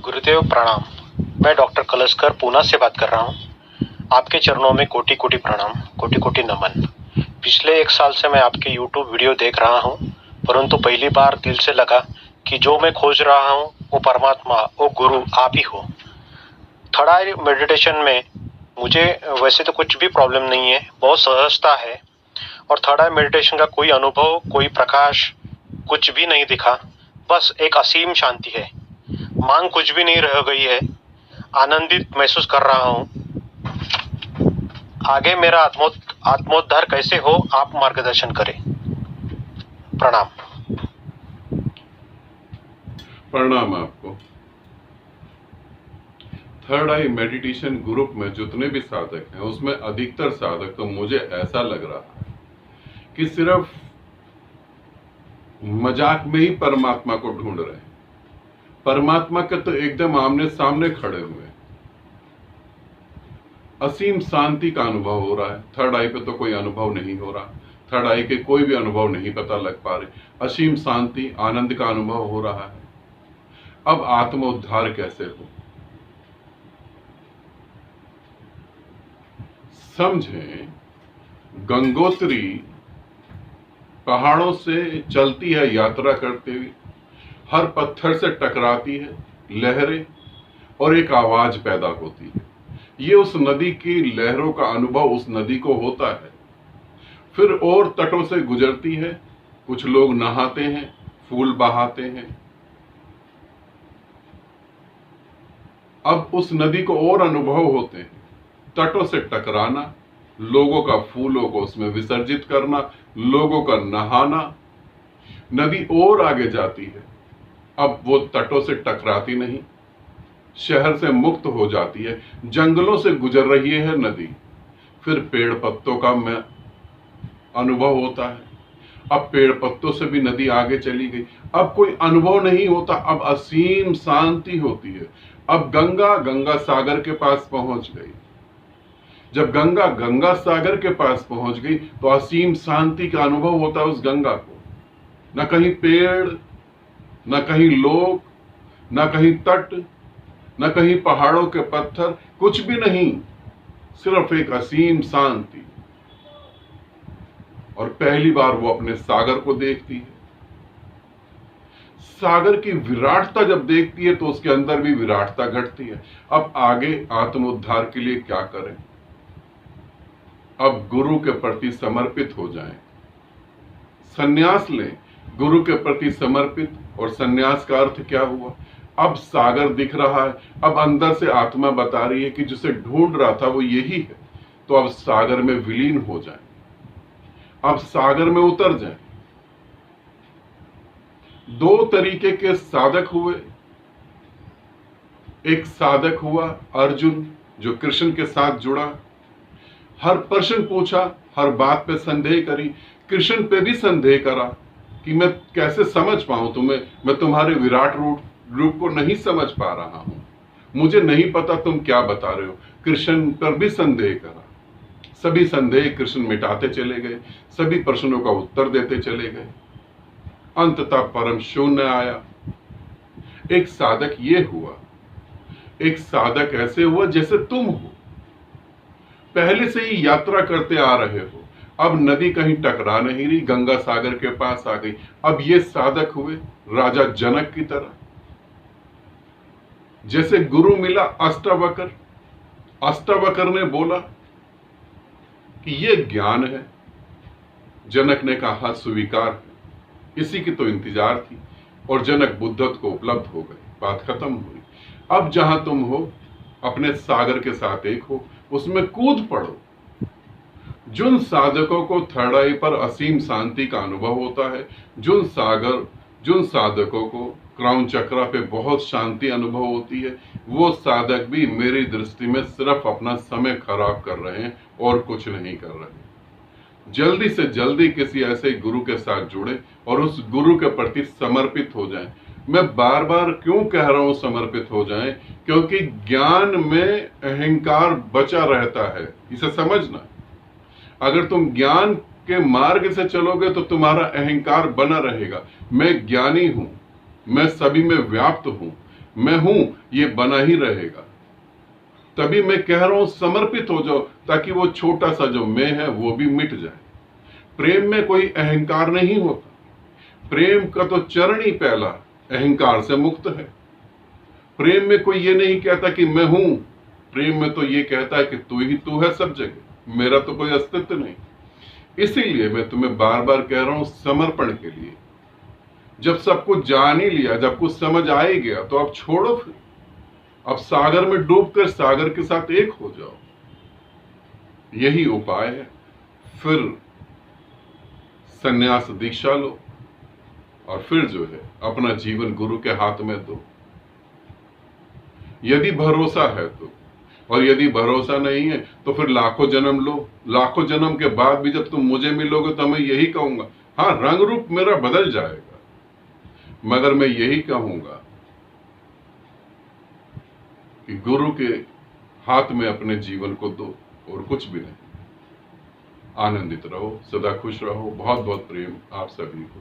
गुरुदेव प्रणाम। मैं डॉक्टर कलस्कर पूना से बात कर रहा हूँ। आपके चरणों में कोटि कोटि प्रणाम, कोटि कोटि नमन। पिछले 1 साल से मैं आपके YouTube वीडियो देख रहा हूँ, परंतु पहली बार दिल से लगा कि जो मैं खोज रहा हूँ वो परमात्मा, वो गुरु आप ही हो। थर्ड आई मेडिटेशन में मुझे वैसे तो कुछ भी प्रॉब्लम नहीं है, बहुत सहजता है। और थर्ड आई मेडिटेशन का कोई अनुभव, कोई प्रकाश कुछ भी नहीं दिखा, बस एक असीम शांति है। मांग कुछ भी नहीं रह गई है, आनंदित महसूस कर रहा हूँ। आगे मेरा आत्मोद्धार कैसे हो, आप मार्गदर्शन करें। प्रणाम। प्रणाम आपको। थर्ड आई मेडिटेशन ग्रुप में जितने भी साधक हैं उसमें अधिकतर साधक तो मुझे ऐसा लग रहा है कि सिर्फ मजाक में ही परमात्मा को ढूंढ रहे हैं। परमात्मा के तो एकदम आमने सामने खड़े हुए हैं। असीम शांति का अनुभव हो रहा है। थर्ड आई पे तो कोई अनुभव नहीं हो रहा। थर्ड आई के कोई भी अनुभव नहीं पता लग पा रहे। असीम शांति, आनंद का अनुभव हो रहा है। अब आत्मोद्धार कैसे हो, समझें। गंगोत्री पहाड़ों से चलती है यात्रा करते हुए, हर पत्थर से टकराती है लहरें और एक आवाज पैदा होती है। ये उस नदी की लहरों का अनुभव उस नदी को होता है। फिर और तटों से गुजरती है, कुछ लोग नहाते हैं, फूल बहाते हैं। अब उस नदी को और अनुभव होते हैं, तटों से टकराना, लोगों का फूलों को उसमें विसर्जित करना, लोगों का नहाना। नदी और आगे जाती है, अब वो तटों से टकराती नहीं, शहर से मुक्त हो जाती है, जंगलों से गुजर रही है नदी। फिर पेड़ पत्तों का अनुभव होता है। अब पेड़ पत्तों से भी नदी आगे चली गई, अब कोई अनुभव नहीं होता, अब असीम शांति होती है। अब गंगा गंगा सागर के पास पहुंच गई। जब गंगा गंगा सागर के पास पहुंच गई तो असीम शांति का अनुभव होता है उस गंगा को। न कहीं पेड़, न कहीं लोग, न कहीं तट, न कहीं पहाड़ों के पत्थर, कुछ भी नहीं, सिर्फ एक असीम शांति। और पहली बार वो अपने सागर को देखती है। सागर की विराटता जब देखती है तो उसके अंदर भी विराटता घटती है। अब आगे आत्मोद्धार के लिए क्या करें? अब गुरु के प्रति समर्पित हो जाएं, संन्यास लें। गुरु के प्रति समर्पित और संन्यास का अर्थ क्या हुआ? अब सागर दिख रहा है, अब अंदर से आत्मा बता रही है कि जिसे ढूंढ रहा था वो यही है। तो अब सागर में विलीन हो जाएं, अब सागर में उतर जाएं। 2 तरीके के साधक हुए। एक साधक हुआ अर्जुन, जो कृष्ण के साथ जुड़ा, हर प्रश्न पूछा, हर बात पे संदेह करी, कृष्ण पे भी संदेह करा कि मैं कैसे समझ पाऊं तुम्हें, मैं तुम्हारे विराट रूप को नहीं समझ पा रहा हूं, मुझे नहीं पता तुम क्या बता रहे हो। कृष्ण पर भी संदेह करा, सभी संदेह कृष्ण मिटाते चले गए, सभी प्रश्नों का उत्तर देते चले गए। अंततः परम शून्य आया। एक साधक ये हुआ। एक साधक ऐसे हुआ जैसे तुम हो, पहले से ही यात्रा करते आ रहे हो। अब नदी कहीं टकरा नहीं रही, गंगा सागर के पास आ गई। अब ये साधक हुए राजा जनक की तरह। जैसे गुरु मिला अष्टावक्र, अष्टावक्र ने बोला कि ये ज्ञान है। जनक ने कहा हाँ स्वीकार है, इसी की तो इंतजार थी। और जनक बुद्धत्व को उपलब्ध हो गए, बात खत्म हुई। अब जहां तुम हो अपने सागर के साथ एक हो, उसमें कूद पड़ो। जिन साधकों को थर्ड आई पर असीम शांति का अनुभव होता है, जिन साधकों को क्राउन चक्र पे बहुत शांति अनुभव होती है, वो साधक भी मेरी दृष्टि में सिर्फ अपना समय खराब कर रहे हैं और कुछ नहीं कर रहे। जल्दी से जल्दी किसी ऐसे गुरु के साथ जुड़े और उस गुरु के प्रति समर्पित हो जाएं। मैं बार बार क्यों कह रहा हूं समर्पित हो जाएं? क्योंकि ज्ञान में अहंकार बचा रहता है, इसे समझना। अगर तुम ज्ञान के मार्ग से चलोगे तो तुम्हारा अहंकार बना रहेगा। मैं ज्ञानी हूं, मैं सभी में व्याप्त हूं, मैं हूं ये बना ही रहेगा। तभी मैं कह रहा हूं समर्पित हो जाओ, ताकि वो छोटा सा जो मैं है वो भी मिट जाए। प्रेम में कोई अहंकार नहीं होता। प्रेम का तो चरण ही पहला अहंकार से मुक्त है। प्रेम में कोई ये नहीं कहता कि मैं हूं, प्रेम में तो ये कहता है कि तू ही तू है सब जगह, मेरा तो कोई अस्तित्व नहीं। इसीलिए मैं तुम्हें बार बार कह रहा हूं समर्पण के लिए। जब सब कुछ जान ही लिया, जब कुछ समझ आ ही गया, तो अब छोड़ो फिर। अब सागर में डूबकर सागर के साथ एक हो जाओ, यही उपाय है। फिर संन्यास दीक्षा लो और फिर जो है अपना जीवन गुरु के हाथ में दो, यदि भरोसा है तो। और यदि भरोसा नहीं है तो फिर लाखों जन्म लो। लाखों जन्म के बाद भी जब तुम मुझे मिलोगे तो मैं यही कहूंगा, हाँ रंग रूप मेरा बदल जाएगा, मगर मैं यही कहूंगा कि गुरु के हाथ में अपने जीवन को दो और कुछ भी नहीं। आनंदित रहो, सदा खुश रहो। बहुत बहुत प्रेम आप सभी को।